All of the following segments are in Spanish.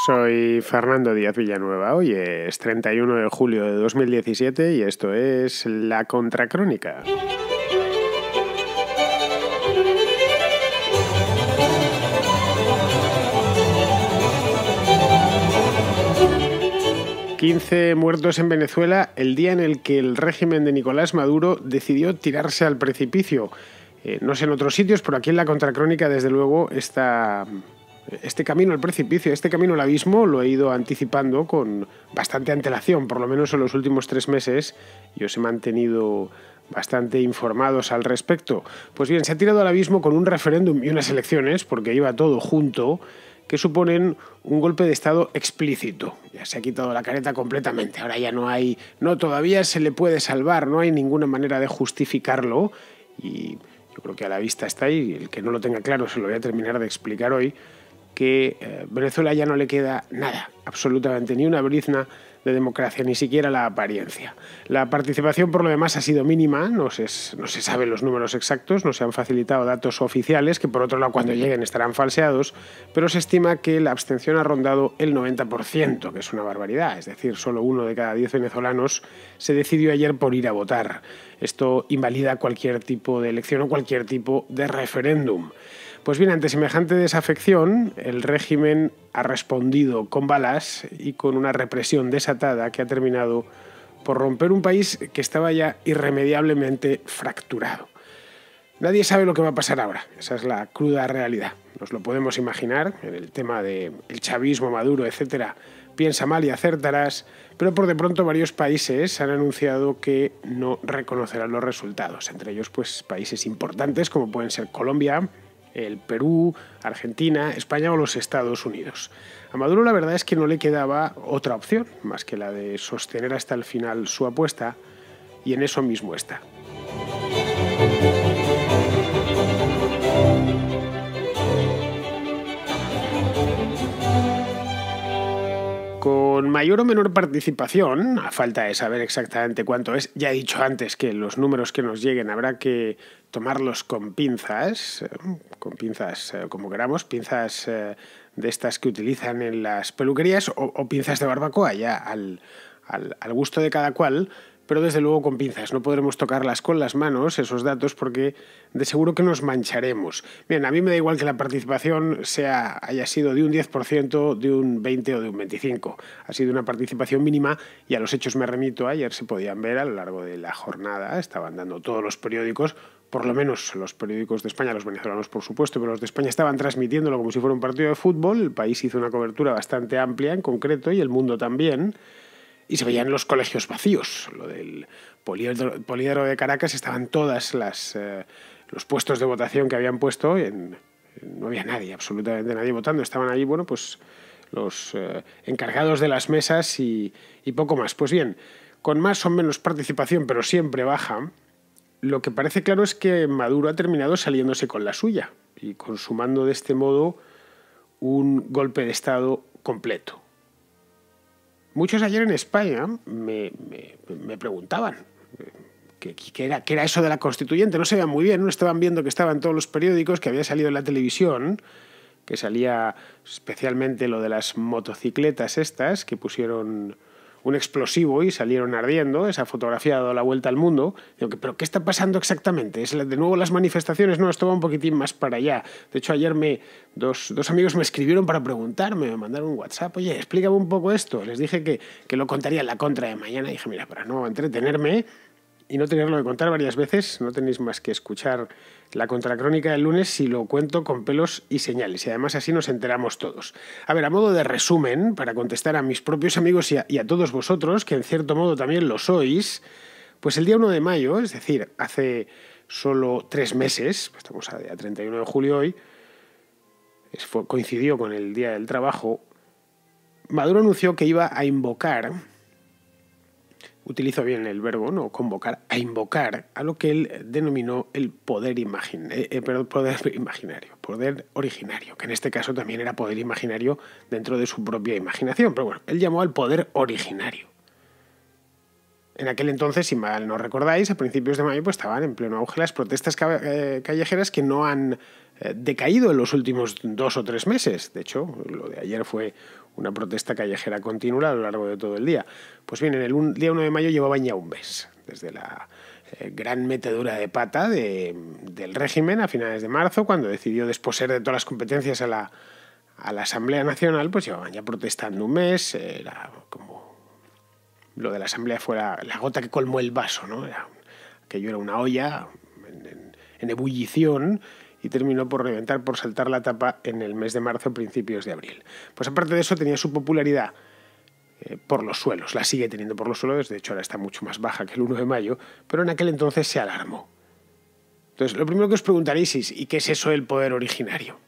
Soy Fernando Díaz Villanueva. Hoy es 31 de julio de 2017 y esto es La Contracrónica. «15 muertos en Venezuela el día en el que el régimen de Nicolás Maduro decidió tirarse al precipicio». No sé en otros sitios, pero aquí en La Contracrónica, desde luego, este camino al precipicio, este camino al abismo, lo he ido anticipando con bastante antelación, por lo menos en los últimos 3 meses, y os he mantenido bastante informados al respecto. Pues bien, se ha tirado al abismo con un referéndum y unas elecciones, porque iba todo junto, que suponen un golpe de Estado explícito. Ya se ha quitado la careta completamente. Ahora ya todavía se le puede salvar, no hay ninguna manera de justificarlo, y yo creo que a la vista está ahí, el que no lo tenga claro se lo voy a terminar de explicar hoy, que Venezuela ya no le queda nada, absolutamente ni una brizna de democracia, ni siquiera la apariencia. La participación, por lo demás, ha sido mínima, no se saben los números exactos, no se han facilitado datos oficiales, que por otro lado cuando lleguen estarán falseados, pero se estima que la abstención ha rondado el 90%, que es una barbaridad, es decir, solo 1 de cada 10 venezolanos se decidió ayer por ir a votar. Esto invalida cualquier tipo de elección o cualquier tipo de referéndum. Pues bien, ante semejante desafección, el régimen ha respondido con balas y con una represión desatada que ha terminado por romper un país que estaba ya irremediablemente fracturado. Nadie sabe lo que va a pasar ahora, esa es la cruda realidad. Nos lo podemos imaginar, en el tema del chavismo, Maduro, etcétera, piensa mal y acertarás, pero por de pronto varios países han anunciado que no reconocerán los resultados, entre ellos pues países importantes como pueden ser Colombia, el Perú, Argentina, España o los Estados Unidos. A Maduro la verdad es que no le quedaba otra opción más que la de sostener hasta el final su apuesta, y en eso mismo está. Con mayor o menor participación, a falta de saber exactamente cuánto es, ya he dicho antes que los números que nos lleguen habrá que tomarlos con pinzas como queramos, pinzas de estas que utilizan en las peluquerías o pinzas de barbacoa, ya al gusto de cada cual, pero desde luego con pinzas. No podremos tocarlas con las manos, esos datos, porque de seguro que nos mancharemos. Bien, a mí me da igual que la participación haya sido de un 10%, de un 20% o de un 25%. Ha sido una participación mínima y a los hechos me remito. Ayer se podían ver a lo largo de la jornada, estaban dando todos los periódicos, por lo menos los periódicos de España, los venezolanos por supuesto, pero los de España estaban transmitiéndolo como si fuera un partido de fútbol. El país hizo una cobertura bastante amplia en concreto y el mundo también. Y se veían los colegios vacíos. Lo del Poliedro de Caracas, estaban todas los puestos de votación que habían puesto, no había nadie, absolutamente nadie votando. Estaban allí, pues los encargados de las mesas y poco más. Pues bien, con más o menos participación, pero siempre baja, lo que parece claro es que Maduro ha terminado saliéndose con la suya y consumando de este modo un golpe de Estado completo. Muchos ayer en España me preguntaban qué era eso de la Constituyente. No se veía muy bien, no estaban viendo que estaba en todos los periódicos, que había salido en la televisión, que salía especialmente lo de las motocicletas estas, que pusieron un explosivo y salieron ardiendo. Esa fotografía ha dado la vuelta al mundo. Digo, ¿pero qué está pasando exactamente? ¿Es de nuevo las manifestaciones? No, esto va un poquitín más para allá. De hecho, ayer dos amigos me escribieron para preguntarme, me mandaron un WhatsApp. Oye, explícame un poco esto. Les dije que lo contaría en la contra de mañana. Y dije, mira, para no entretenerme y no tenerlo que contar varias veces, no tenéis más que escuchar La Contracrónica del lunes si lo cuento con pelos y señales. Y además así nos enteramos todos. A ver, a modo de resumen, para contestar a mis propios amigos y a todos vosotros, que en cierto modo también lo sois, pues el día 1 de mayo, es decir, hace solo 3 meses, estamos a día 31 de julio hoy, coincidió con el Día del Trabajo, Maduro anunció que iba a invocar, utilizo bien el verbo, no convocar, a invocar a lo que él denominó el poder imaginario, poder originario, que en este caso también era poder imaginario dentro de su propia imaginación, pero bueno, él llamó al poder originario. En aquel entonces, si mal no recordáis, a principios de mayo pues estaban en pleno auge las protestas callejeras que no han decaído en los últimos 2 o 3 meses. De hecho, lo de ayer fue una protesta callejera continua a lo largo de todo el día. Pues bien, en el día 1 de mayo llevaban ya un mes, desde la gran metedura de pata del régimen a finales de marzo, cuando decidió desposeer de todas las competencias a la Asamblea Nacional. Pues llevaban ya protestando un mes. Era como lo de la Asamblea fue la gota que colmó el vaso, ¿no? Aquello era una olla en ebullición, y terminó por reventar, por saltar la tapa en el mes de marzo, principios de abril. Pues aparte de eso, tenía su popularidad por los suelos. La sigue teniendo por los suelos, de hecho ahora está mucho más baja que el 1 de mayo, pero en aquel entonces se alarmó. Entonces, lo primero que os preguntaréis es, ¿y qué es eso del poder originario?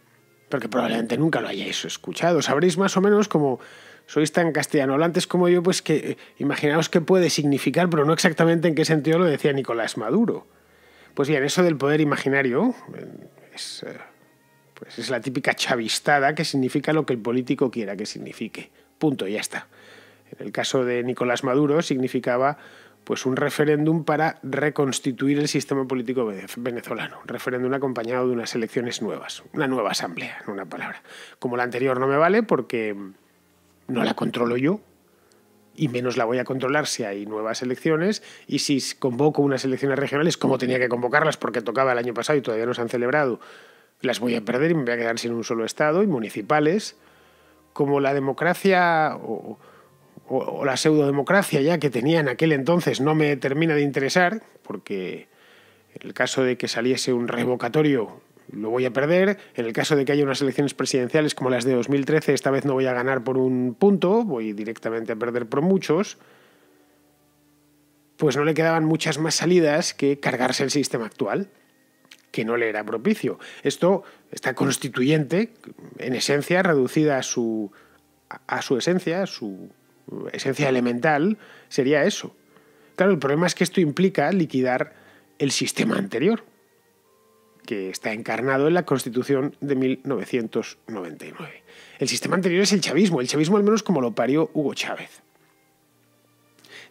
Porque probablemente nunca lo hayáis escuchado. Sabréis más o menos, como sois tan castellano hablantes como yo, pues que imaginaos qué puede significar, pero no exactamente en qué sentido lo decía Nicolás Maduro. Pues bien, eso del poder imaginario es la típica chavistada que significa lo que el político quiera que signifique. Punto, ya está. En el caso de Nicolás Maduro significaba pues un referéndum para reconstituir el sistema político venezolano. Un referéndum acompañado de unas elecciones nuevas, una nueva asamblea, en una palabra. Como la anterior no me vale porque no la controlo yo, y menos la voy a controlar si hay nuevas elecciones, y si convoco unas elecciones regionales, como tenía que convocarlas porque tocaba el año pasado y todavía no se han celebrado, las voy a perder y me voy a quedar sin un solo estado, y municipales. Como la democracia o la pseudodemocracia ya que tenía en aquel entonces no me termina de interesar, porque en el caso de que saliese un revocatorio lo voy a perder. En el caso de que haya unas elecciones presidenciales como las de 2013, esta vez no voy a ganar por un punto, voy directamente a perder por muchos. Pues no le quedaban muchas más salidas que cargarse el sistema actual, que no le era propicio. Esta constituyente, en esencia, reducida a su esencia, a su esencia elemental, sería eso. Claro, el problema es que esto implica liquidar el sistema anterior, que está encarnado en la Constitución de 1999. El sistema anterior es el chavismo al menos como lo parió Hugo Chávez.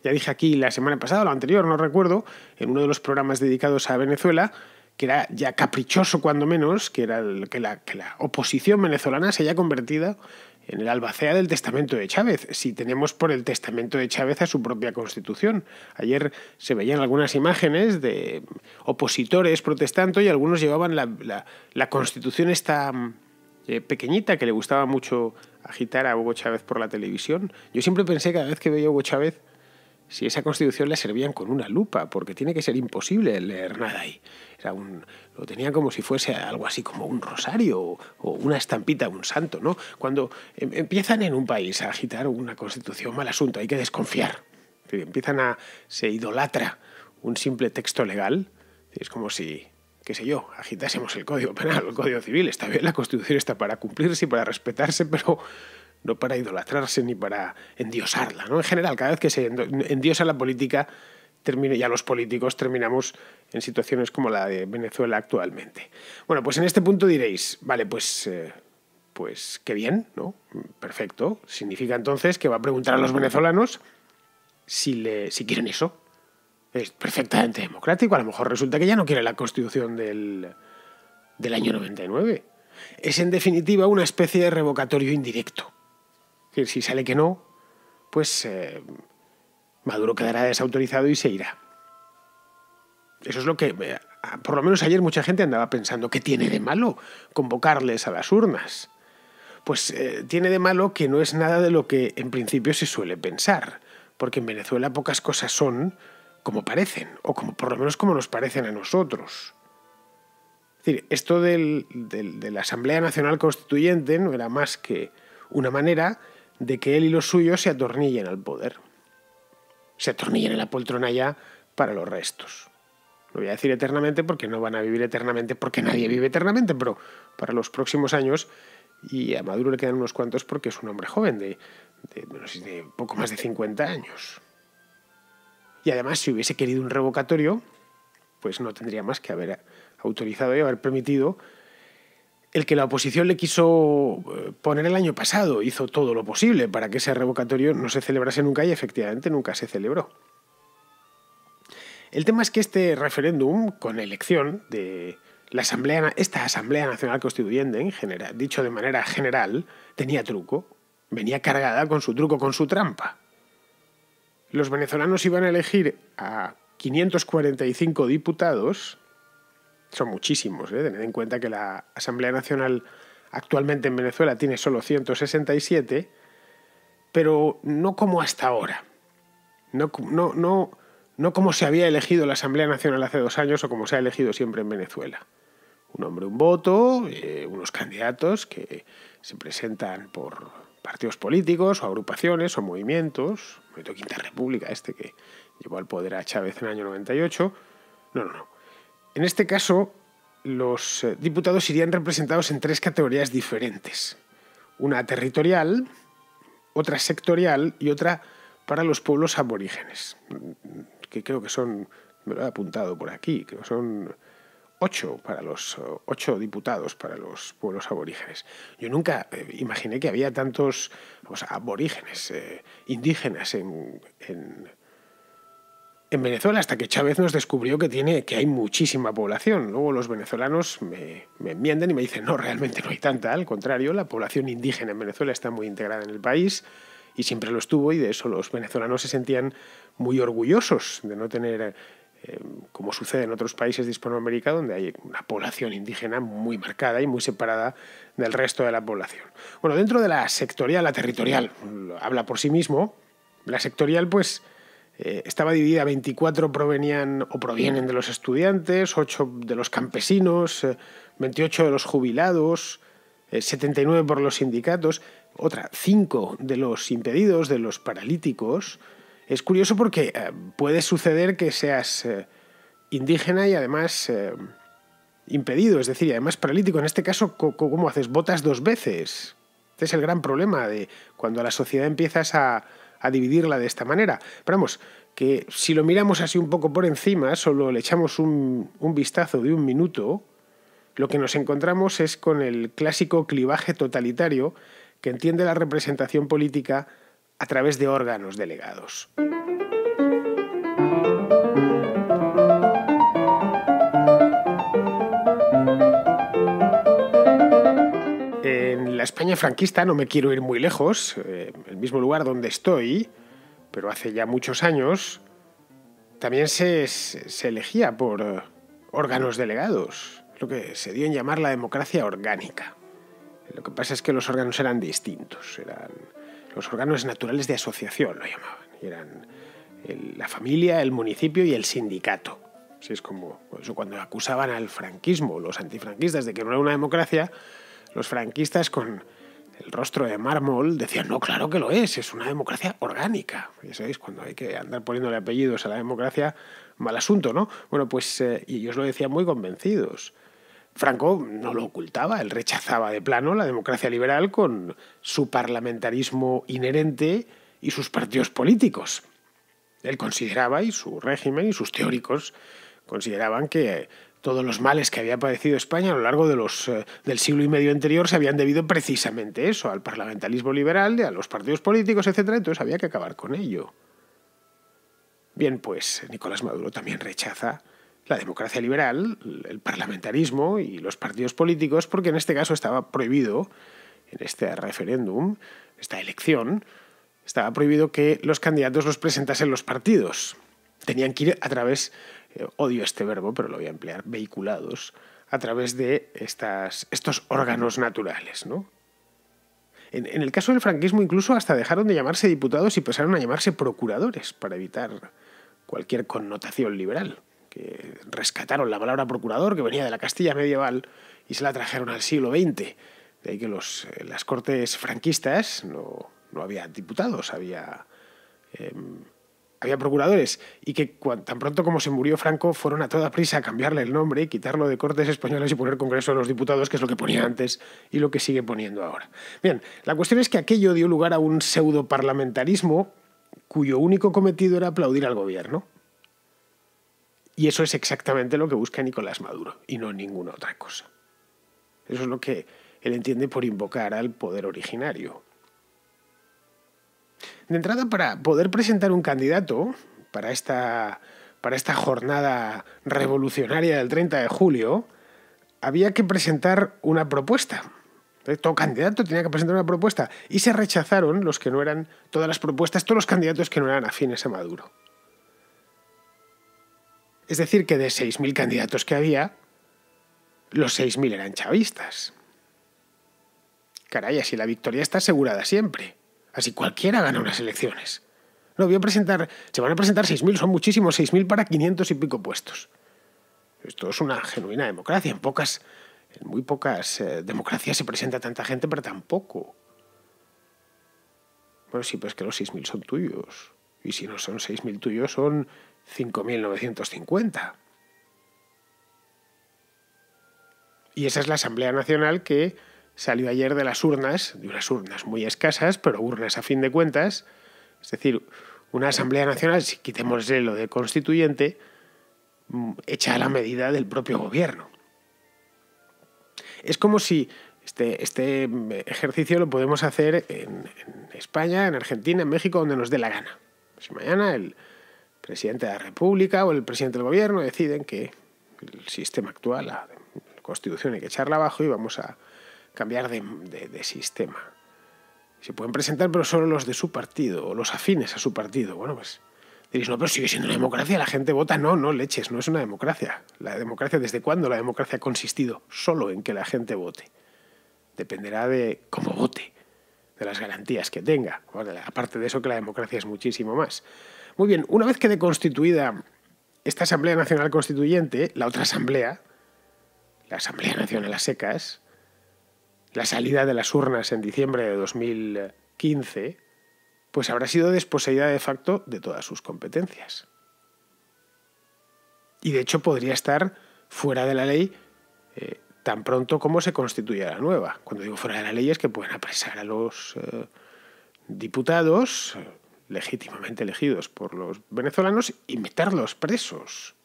Ya dije aquí la semana pasada, o la anterior, no recuerdo, en uno de los programas dedicados a Venezuela, que era ya caprichoso cuando menos, que era que la oposición venezolana se haya convertido en el albacea del testamento de Chávez, si tenemos por el testamento de Chávez a su propia Constitución. Ayer se veían algunas imágenes de opositores protestando y algunos llevaban la Constitución esta pequeñita que le gustaba mucho agitar a Hugo Chávez por la televisión. Yo siempre pensé, cada vez que veía a Hugo Chávez, si esa Constitución la servían con una lupa, porque tiene que ser imposible leer nada ahí. Lo tenía como si fuese algo así como un rosario o una estampita de un santo, ¿no? Cuando empiezan en un país a agitar una Constitución, mal asunto, hay que desconfiar. Se idolatra un simple texto legal. Es como si, qué sé yo, agitásemos el Código Penal o el Código Civil. Está bien, la Constitución está para cumplirse y para respetarse, pero no para idolatrarse ni para endiosarla, ¿no? En general, cada vez que se endiosa la política, ya los políticos terminamos en situaciones como la de Venezuela actualmente. Bueno, pues en este punto diréis, vale, pues qué bien, ¿no? Perfecto. Significa entonces que va a preguntar a los venezolanos si quieren eso. Es perfectamente democrático. A lo mejor resulta que ya no quiere la Constitución del año 99. Es en definitiva una especie de revocatorio indirecto. Que si sale que no, pues Maduro quedará desautorizado y se irá. Eso es lo que, por lo menos ayer mucha gente andaba pensando. ¿Qué tiene de malo convocarles a las urnas? Pues tiene de malo que no es nada de lo que en principio se suele pensar, porque en Venezuela pocas cosas son como parecen, o como por lo menos como nos parecen a nosotros. Es decir, esto de la Asamblea Nacional Constituyente no era más que una manera de que él y los suyos se atornillen al poder. Se atornillen en la poltrona ya para los restos. Lo voy a decir eternamente porque no van a vivir eternamente, porque nadie vive eternamente, pero para los próximos años, y a Maduro le quedan unos cuantos porque es un hombre joven de poco más de 50 años. Y además, si hubiese querido un revocatorio, pues no tendría más que haber autorizado y haber permitido el que la oposición le quiso poner el año pasado. Hizo todo lo posible para que ese revocatorio no se celebrase nunca y efectivamente nunca se celebró. El tema es que este referéndum, con elección de esta Asamblea Nacional Constituyente, en general, dicho de manera general, tenía truco. Venía cargada con su truco, con su trampa. Los venezolanos iban a elegir a 545 diputados. Son muchísimos, ¿eh? Tened en cuenta que la Asamblea Nacional actualmente en Venezuela tiene solo 167, pero no como hasta ahora. No como se había elegido la Asamblea Nacional hace 2 años o como se ha elegido siempre en Venezuela. Un hombre, un voto, unos candidatos que se presentan por partidos políticos o agrupaciones o movimientos. Movimiento Quinta República, que llevó al poder a Chávez en el año 98. No. En este caso, los diputados irían representados en 3 categorías diferentes. Una territorial, otra sectorial y otra para los pueblos aborígenes, que creo que son, me lo he apuntado por aquí, creo que son 8 diputados para los pueblos aborígenes. Yo nunca imaginé que había tantos aborígenes, indígenas en Venezuela, hasta que Chávez nos descubrió que hay muchísima población. Luego los venezolanos me enmiendan y me dicen, no, realmente no hay tanta. Al contrario, la población indígena en Venezuela está muy integrada en el país y siempre lo estuvo, y de eso los venezolanos se sentían muy orgullosos de no tener, como sucede en otros países de Hispanoamérica, donde hay una población indígena muy marcada y muy separada del resto de la población. Bueno, dentro de la sectorial, la territorial habla por sí mismo. La sectorial, pues, estaba dividida: 24 provienen de los estudiantes, 8 de los campesinos, 28 de los jubilados, 79 por los sindicatos, 5 de los impedidos, de los paralíticos. Es curioso porque puede suceder que seas indígena y además impedido, es decir, y además paralítico. En este caso, ¿cómo haces? Votas 2 veces. Este es el gran problema de cuando a la sociedad empiezas a dividirla de esta manera. Pero vamos, que si lo miramos así un poco por encima, solo le echamos un vistazo de 1 minuto, lo que nos encontramos es con el clásico clivaje totalitario que entiende la representación política a través de órganos delegados. En la España franquista, no me quiero ir muy lejos, el mismo lugar donde estoy, pero hace ya muchos años, también se elegía por órganos delegados, lo que se dio en llamar la democracia orgánica. Lo que pasa es que los órganos eran distintos, eran los órganos naturales de asociación, lo llamaban, y eran la familia, el municipio y el sindicato. Así es como eso, cuando acusaban al franquismo, los antifranquistas, de que no era una democracia, los franquistas, con el rostro de mármol, decían, no, claro que lo es una democracia orgánica. Ya sabéis, cuando hay que andar poniéndole apellidos a la democracia, mal asunto, ¿no? Bueno, pues y ellos lo decían muy convencidos. Franco no lo ocultaba, él rechazaba de plano la democracia liberal con su parlamentarismo inherente y sus partidos políticos. Él consideraba, y su régimen y sus teóricos consideraban, que todos los males que había padecido España a lo largo del siglo y medio anterior se habían debido precisamente eso, al parlamentarismo liberal, a los partidos políticos, etc. Entonces había que acabar con ello. Bien, pues Nicolás Maduro también rechaza la democracia liberal, el parlamentarismo y los partidos políticos, porque en este caso estaba prohibido, en este referéndum, esta elección, estaba prohibido que los candidatos los presentasen los partidos. Tenían que ir a través, odio este verbo, pero lo voy a emplear, vehiculados, a través de estos órganos naturales, ¿no? En el caso del franquismo incluso hasta dejaron de llamarse diputados y pasaron a llamarse procuradores para evitar cualquier connotación liberal. Que rescataron la palabra procurador, que venía de la Castilla medieval, y se la trajeron al siglo XX. De ahí que las cortes franquistas no había diputados, había procuradores, y que tan pronto como se murió Franco fueron a toda prisa a cambiarle el nombre y quitarlo de Cortes Españolas y poner Congreso de los Diputados, que es lo que ponía antes y lo que sigue poniendo ahora. Bien, la cuestión es que aquello dio lugar a un pseudo-parlamentarismo cuyo único cometido era aplaudir al gobierno. Y eso es exactamente lo que busca Nicolás Maduro, y no ninguna otra cosa. Eso es lo que él entiende por invocar al poder originario. De entrada, para poder presentar un candidato para esta jornada revolucionaria del 30 de julio, había que presentar una propuesta. Todo candidato tenía que presentar una propuesta y se rechazaron los que no eran, todas las propuestas, todos los candidatos que no eran afines a Maduro. Es decir, que de 6.000 candidatos que había, los 6.000 eran chavistas. Caray, así la victoria está asegurada siempre. Así cualquiera gana unas elecciones. No, se van a presentar 6.000, son muchísimos, 6.000 para 500 y pico puestos. Esto es una genuina democracia. En muy pocas democracias se presenta tanta gente, pero tampoco. Bueno, sí, pues que los 6.000 son tuyos. Y si no son 6.000 tuyos, son 5.950. Y esa es la Asamblea Nacional que salió ayer de las urnas, de unas urnas muy escasas, pero urnas a fin de cuentas. Es decir, una Asamblea Nacional, si quitémosle lo de constituyente, hecha a la medida del propio gobierno. Es como si este ejercicio lo podemos hacer en España, en Argentina, en México, donde nos dé la gana. Si mañana el presidente de la República o el presidente del gobierno deciden que el sistema actual, la Constitución, hay que echarla abajo y vamos a cambiar de sistema. Se pueden presentar, pero solo los de su partido o los afines a su partido. Bueno, pues diréis, no, pero sigue siendo una democracia, la gente vota. No, leches, no es una democracia. La democracia, ¿desde cuándo la democracia ha consistido solo en que la gente vote? Dependerá de cómo vote, de las garantías que tenga. Bueno, aparte de eso, que la democracia es muchísimo más. Muy bien, una vez quede constituida esta Asamblea Nacional Constituyente, la otra asamblea, la Asamblea Nacional a secas, la salida de las urnas en diciembre de 2015, pues habrá sido desposeída de facto de todas sus competencias. Y de hecho podría estar fuera de la ley tan pronto como se constituya la nueva. Cuando digo fuera de la ley es que pueden apresar a los diputados legítimamente elegidos por los venezolanos y meterlos presos.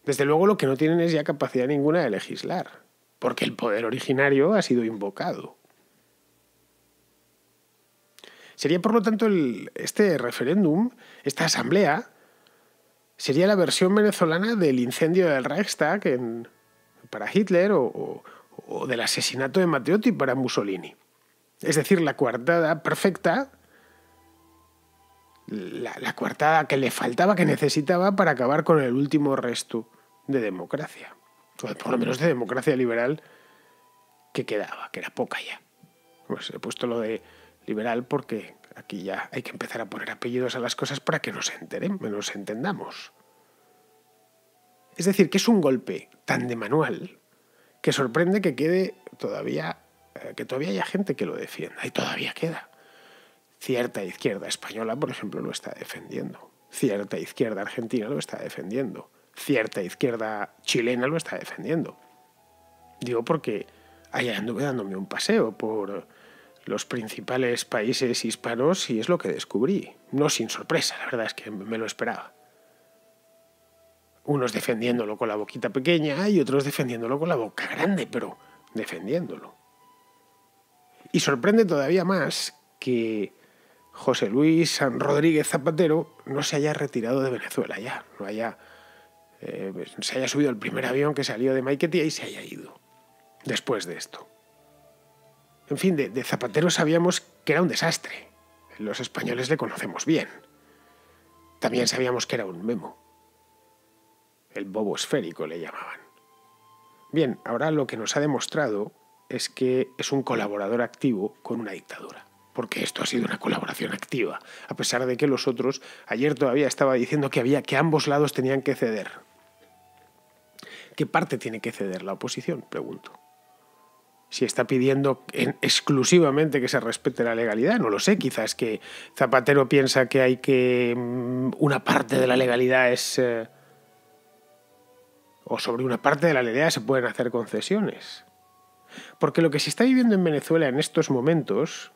Desde luego lo que no tienen es ya capacidad ninguna de legislar, porque el poder originario ha sido invocado. Sería, por lo tanto, este referéndum, esta asamblea, sería la versión venezolana del incendio del Reichstag para Hitler o del asesinato de Matteotti para Mussolini. Es decir, la coartada perfecta, la coartada que le faltaba, que necesitaba para acabar con el último resto de democracia. O por lo menos de democracia liberal que quedaba, que era poca ya. Pues he puesto lo de liberal porque aquí ya hay que empezar a poner apellidos a las cosas para que nos entendamos. Es decir, que es un golpe tan de manual que sorprende que quede todavía haya gente que lo defienda, y todavía queda. Cierta izquierda española, por ejemplo, lo está defendiendo. Cierta izquierda argentina lo está defendiendo. Cierta izquierda chilena lo está defendiendo. Digo porque ayer anduve dándome un paseo por los principales países hispanos y es lo que descubrí. No sin sorpresa, la verdad es que me lo esperaba. Unos defendiéndolo con la boquita pequeña y otros defendiéndolo con la boca grande, pero defendiéndolo. Y sorprende todavía más que José Luis Rodríguez Zapatero no se haya retirado de Venezuela ya, se haya subido el primer avión que salió de Maiquetía y se haya ido después de esto. En fin, de Zapatero sabíamos que era un desastre. Los españoles le conocemos bien. También sabíamos que era un memo. El bobo esférico le llamaban. Bien, ahora lo que nos ha demostrado es que es un colaborador activo con una dictadura. Porque esto ha sido una colaboración activa, a pesar de que los otros, ayer todavía estaba diciendo que ambos lados tenían que ceder. ¿Qué parte tiene que ceder la oposición? Pregunto. Si está pidiendo exclusivamente que se respete la legalidad, no lo sé, quizás que Zapatero piensa que hay que una parte de la legalidad es o sobre una parte de la legalidad se pueden hacer concesiones. Porque lo que se está viviendo en Venezuela en estos momentos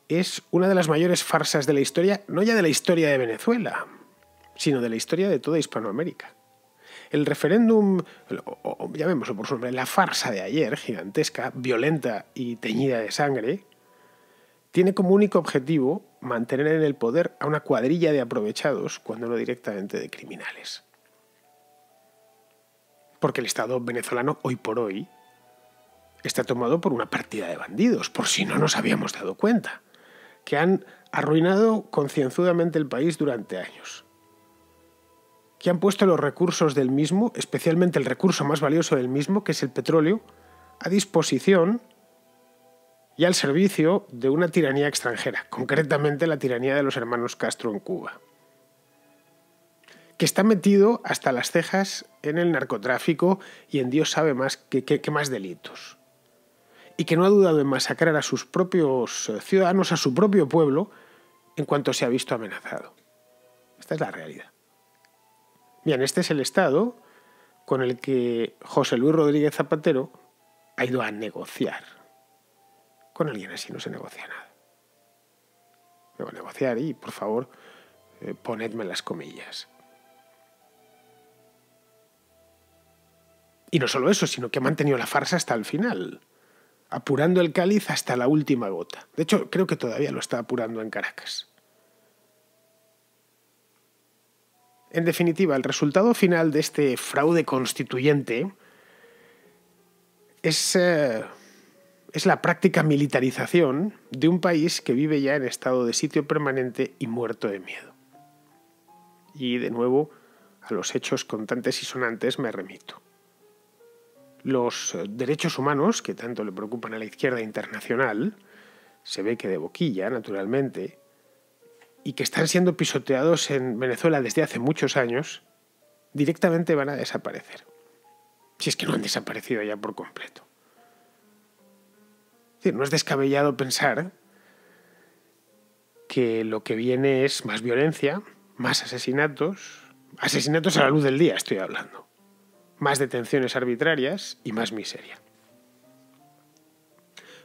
es una de las mayores farsas de la historia, no ya de la historia de Venezuela, sino de la historia de toda Hispanoamérica. El referéndum, llamémoslo por su nombre, la farsa de ayer, gigantesca, violenta y teñida de sangre, tiene como único objetivo mantener en el poder a una cuadrilla de aprovechados, cuando no directamente de criminales. Porque el Estado venezolano, hoy por hoy, está tomado por una partida de bandidos, por si no nos habíamos dado cuenta, que han arruinado concienzudamente el país durante años, que han puesto los recursos del mismo, especialmente el recurso más valioso del mismo, que es el petróleo, a disposición y al servicio de una tiranía extranjera, concretamente la tiranía de los hermanos Castro en Cuba, que está metido hasta las cejas en el narcotráfico y en Dios sabe más qué más delitos, y que no ha dudado en masacrar a sus propios ciudadanos, a su propio pueblo, en cuanto se ha visto amenazado. Esta es la realidad. Bien, este es el Estado con el que José Luis Rodríguez Zapatero ha ido a negociar. Con alguien así no se negocia nada. Debo negociar y, por favor, ponedme las comillas. Y no solo eso, sino que ha mantenido la farsa hasta el final, apurando el cáliz hasta la última gota. De hecho, creo que todavía lo está apurando en Caracas. En definitiva, el resultado final de este fraude constituyente es la práctica militarización de un país que vive ya en estado de sitio permanente y muerto de miedo. Y de nuevo, a los hechos contantes y sonantes me remito. Los derechos humanos, que tanto le preocupan a la izquierda internacional, se ve que de boquilla, naturalmente, y que están siendo pisoteados en Venezuela desde hace muchos años, directamente van a desaparecer. Si es que no han desaparecido ya por completo. Es decir, no es descabellado pensar que lo que viene es más violencia, más asesinatos a la luz del día estoy hablando, más detenciones arbitrarias y más miseria.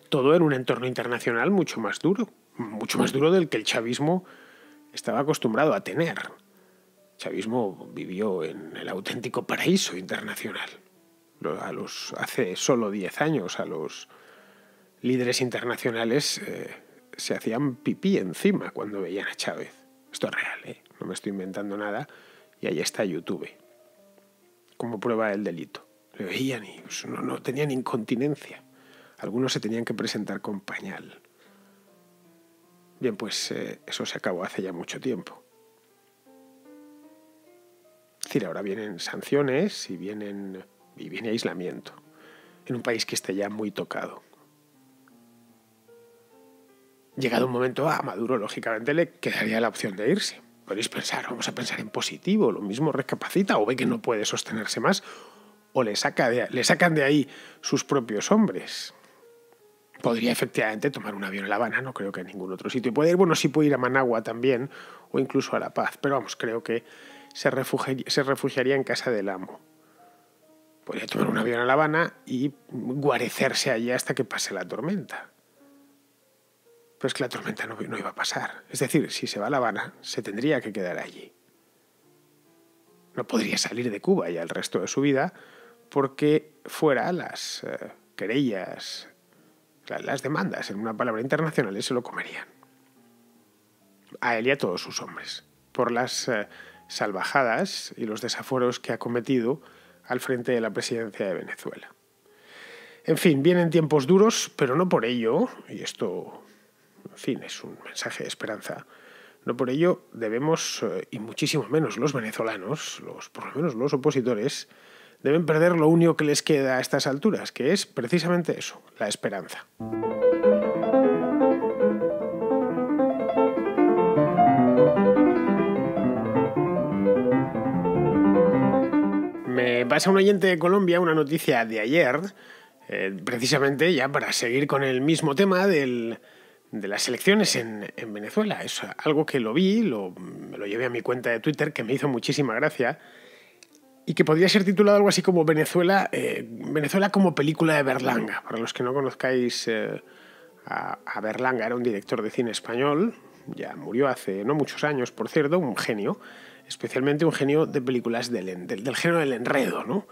Todo en un entorno internacional mucho más duro del que el chavismo estaba acostumbrado a tener. El chavismo vivió en el auténtico paraíso internacional. Hace solo 10 años a los líderes internacionales se hacían pipí encima cuando veían a Chávez. Esto es real, no me estoy inventando nada, y ahí está YouTube como prueba del delito. Le veían y no tenían incontinencia. Algunos se tenían que presentar con pañal. Bien, pues eso se acabó hace ya mucho tiempo. Es decir, ahora vienen sanciones y viene aislamiento en un país que está ya muy tocado. Llegado un momento, a Maduro lógicamente le quedaría la opción de irse. Podéis pensar, vamos a pensar en positivo, lo mismo recapacita o ve que no puede sostenerse más o le sacan de ahí sus propios hombres. Podría efectivamente tomar un avión a La Habana, no creo que en ningún otro sitio. Sí puede ir a Managua también o incluso a La Paz, pero vamos, creo que se refugiaría en casa del amo. Podría tomar un avión a La Habana y guarecerse allí hasta que pase la tormenta. Pero es que la tormenta no iba a pasar. Es decir, si se va a La Habana, se tendría que quedar allí. No podría salir de Cuba ya el resto de su vida porque fuera las querellas, las demandas, en una palabra internacional, se lo comerían. A él y a todos sus hombres, por las salvajadas y los desaforos que ha cometido al frente de la presidencia de Venezuela. En fin, vienen tiempos duros, pero no por ello, y esto, en fin, es un mensaje de esperanza, no por ello debemos, y muchísimo menos los venezolanos, por lo menos los opositores, deben perder lo único que les queda a estas alturas, que es precisamente eso, la esperanza. Me pasa un oyente de Colombia una noticia de ayer, precisamente ya para seguir con el mismo tema de las elecciones en Venezuela. Es algo que lo vi, me lo llevé a mi cuenta de Twitter, que me hizo muchísima gracia, y que podría ser titulado algo así como Venezuela como película de Berlanga. Para los que no conozcáis a Berlanga, era un director de cine español, ya murió hace no muchos años, por cierto, un genio, especialmente un genio de películas del género del enredo, ¿no?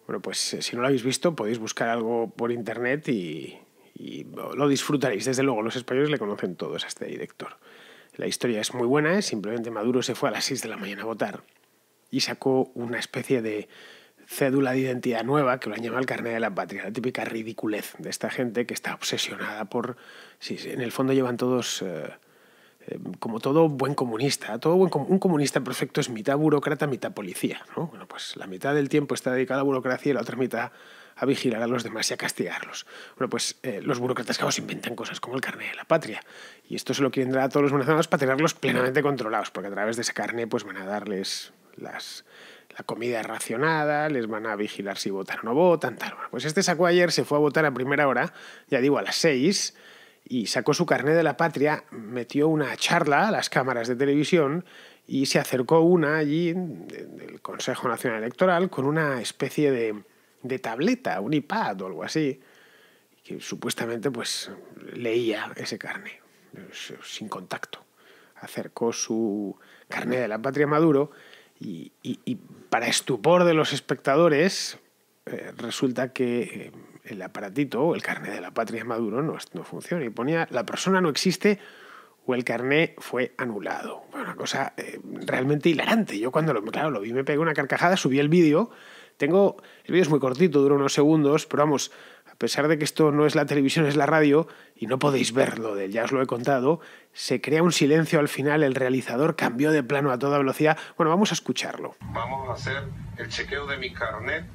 Bueno, pues si no lo habéis visto, podéis buscar algo por internet y lo disfrutaréis. Desde luego, los españoles le conocen todos a este director. La historia es muy buena, simplemente Maduro se fue a las 6 de la mañana a votar y sacó una especie de cédula de identidad nueva, que lo han llamado el carnet de la patria, la típica ridiculez de esta gente que está obsesionada por... Sí, en el fondo llevan todos... como todo buen comunista, un comunista perfecto es mitad burócrata, mitad policía, ¿no? Bueno, pues la mitad del tiempo está dedicada a la burocracia y la otra mitad a vigilar a los demás y a castigarlos. Bueno, pues los burócratas se inventan cosas como el carné de la patria, y esto se lo quieren dar a todos los venezolanos para tenerlos plenamente controlados, porque a través de ese carné pues van a darles la comida racionada, les van a vigilar si votan o no votan, tal. Bueno, pues este sacó ayer, se fue a votar a primera hora, ya digo a las 6, y sacó su carné de la patria, metió una charla a las cámaras de televisión y se acercó una allí del Consejo Nacional Electoral con una especie de tableta, un iPad o algo así, que supuestamente pues leía ese carné sin contacto. Acercó su carné de la patria a Maduro y para estupor de los espectadores resulta que el aparatito o el carné de la patria Maduro no funciona y ponía la persona no existe o el carné fue anulado. Bueno, una cosa realmente hilarante. Yo cuando lo vi me pegué una carcajada, subí el vídeo. El vídeo es muy cortito, dura unos segundos, pero vamos, a pesar de que esto no es la televisión, es la radio y no podéis verlo, ya os lo he contado, se crea un silencio al final, el realizador cambió de plano a toda velocidad. Bueno, vamos a escucharlo. Vamos a hacer el chequeo de mi carnet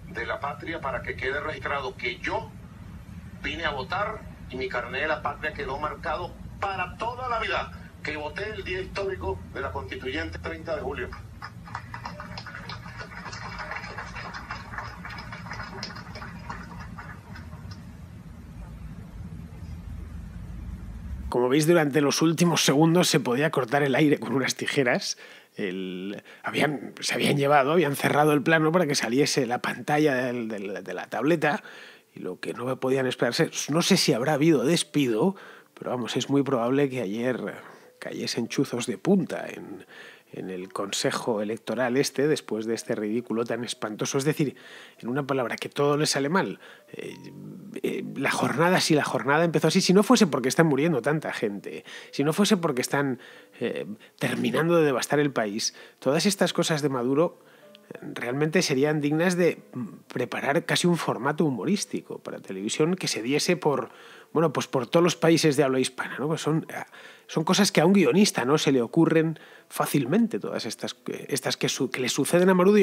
de la patria para que quede registrado que yo vine a votar y mi carnet de la patria quedó marcado para toda la vida, que voté el día histórico de la Constituyente 30 de julio. Como veis, durante los últimos segundos se podía cortar el aire con unas tijeras. Se habían cerrado el plano para que saliese la pantalla de la tableta y lo que no podían esperarse, no sé si habrá habido despido, pero vamos, es muy probable que ayer cayesen chuzos de punta en el Consejo Electoral después de este ridículo tan espantoso. Es decir, en una palabra, que todo le sale mal. La jornada empezó así, si no fuese porque están muriendo tanta gente, si no fuese porque están terminando de devastar el país, todas estas cosas de Maduro realmente serían dignas de preparar casi un formato humorístico para televisión que se diese por todos los países de habla hispana, ¿no? Pues son cosas que a un guionista no se le ocurren fácilmente, todas estas que le suceden a Maduro,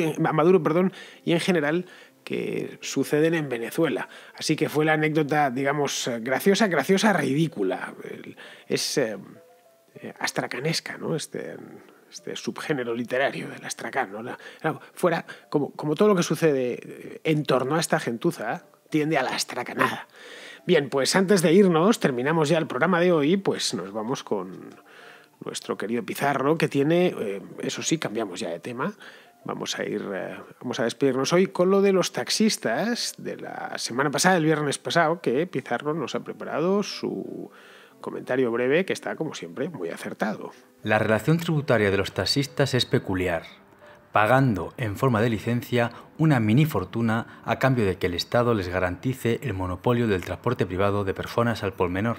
y en general que suceden en Venezuela. Así que fue la anécdota, digamos, graciosa, ridícula. Es astracanesca, ¿no? Este subgénero literario del astracán, ¿no? Fuera, como todo lo que sucede en torno a esta gentuza, tiende a la astracanada. Bien, pues antes de irnos, terminamos ya el programa de hoy, pues nos vamos con nuestro querido Pizarro, que tiene, eso sí, cambiamos ya de tema. Vamos a despedirnos hoy con lo de los taxistas de la semana pasada, el viernes pasado, que Pizarro nos ha preparado su comentario breve, que está, como siempre, muy acertado. La relación tributaria de los taxistas es peculiar, pagando en forma de licencia una minifortuna a cambio de que el Estado les garantice el monopolio del transporte privado de personas al por menor.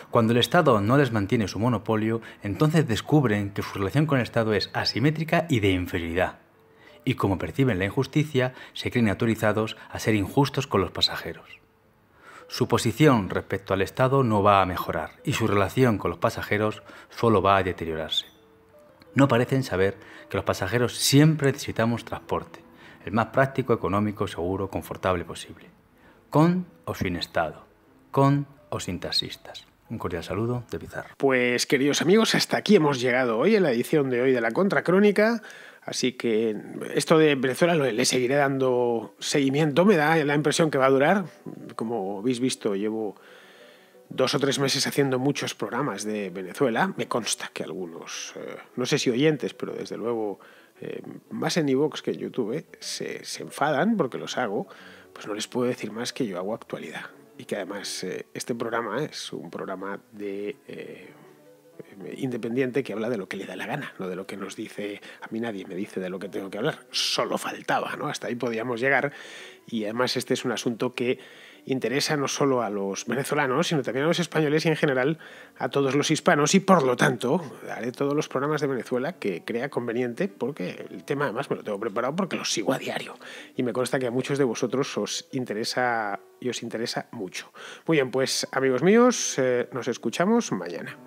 Cuando el Estado no les mantiene su monopolio, entonces descubren que su relación con el Estado es asimétrica y de inferioridad. Y como perciben la injusticia, se creen autorizados a ser injustos con los pasajeros. Su posición respecto al Estado no va a mejorar y su relación con los pasajeros solo va a deteriorarse. No parecen saber que los pasajeros siempre necesitamos transporte, el más práctico, económico, seguro, confortable posible, con o sin Estado, con o sin taxistas. Un cordial saludo de Pizarro. Pues, queridos amigos, hasta aquí hemos llegado hoy en la edición de hoy de la Contracrónica. Así que esto de Venezuela le seguiré dando seguimiento. Me da la impresión que va a durar. Como habéis visto, llevo 2 o 3 meses haciendo muchos programas de Venezuela. Me consta que algunos, no sé si oyentes, pero desde luego más en iVoox que en YouTube, se enfadan porque los hago. Pues no les puedo decir más que yo hago actualidad. Y que además este programa es un programa independiente que habla de lo que le da la gana, no de lo que nos dice. A mí nadie me dice de lo que tengo que hablar, solo faltaba, ¿no? Hasta ahí podíamos llegar, y además este es un asunto que interesa no solo a los venezolanos, sino también a los españoles y en general a todos los hispanos, y por lo tanto haré todos los programas de Venezuela que crea conveniente, porque el tema además me lo tengo preparado porque lo sigo a diario y me consta que a muchos de vosotros os interesa mucho. Muy bien, pues amigos míos, nos escuchamos mañana.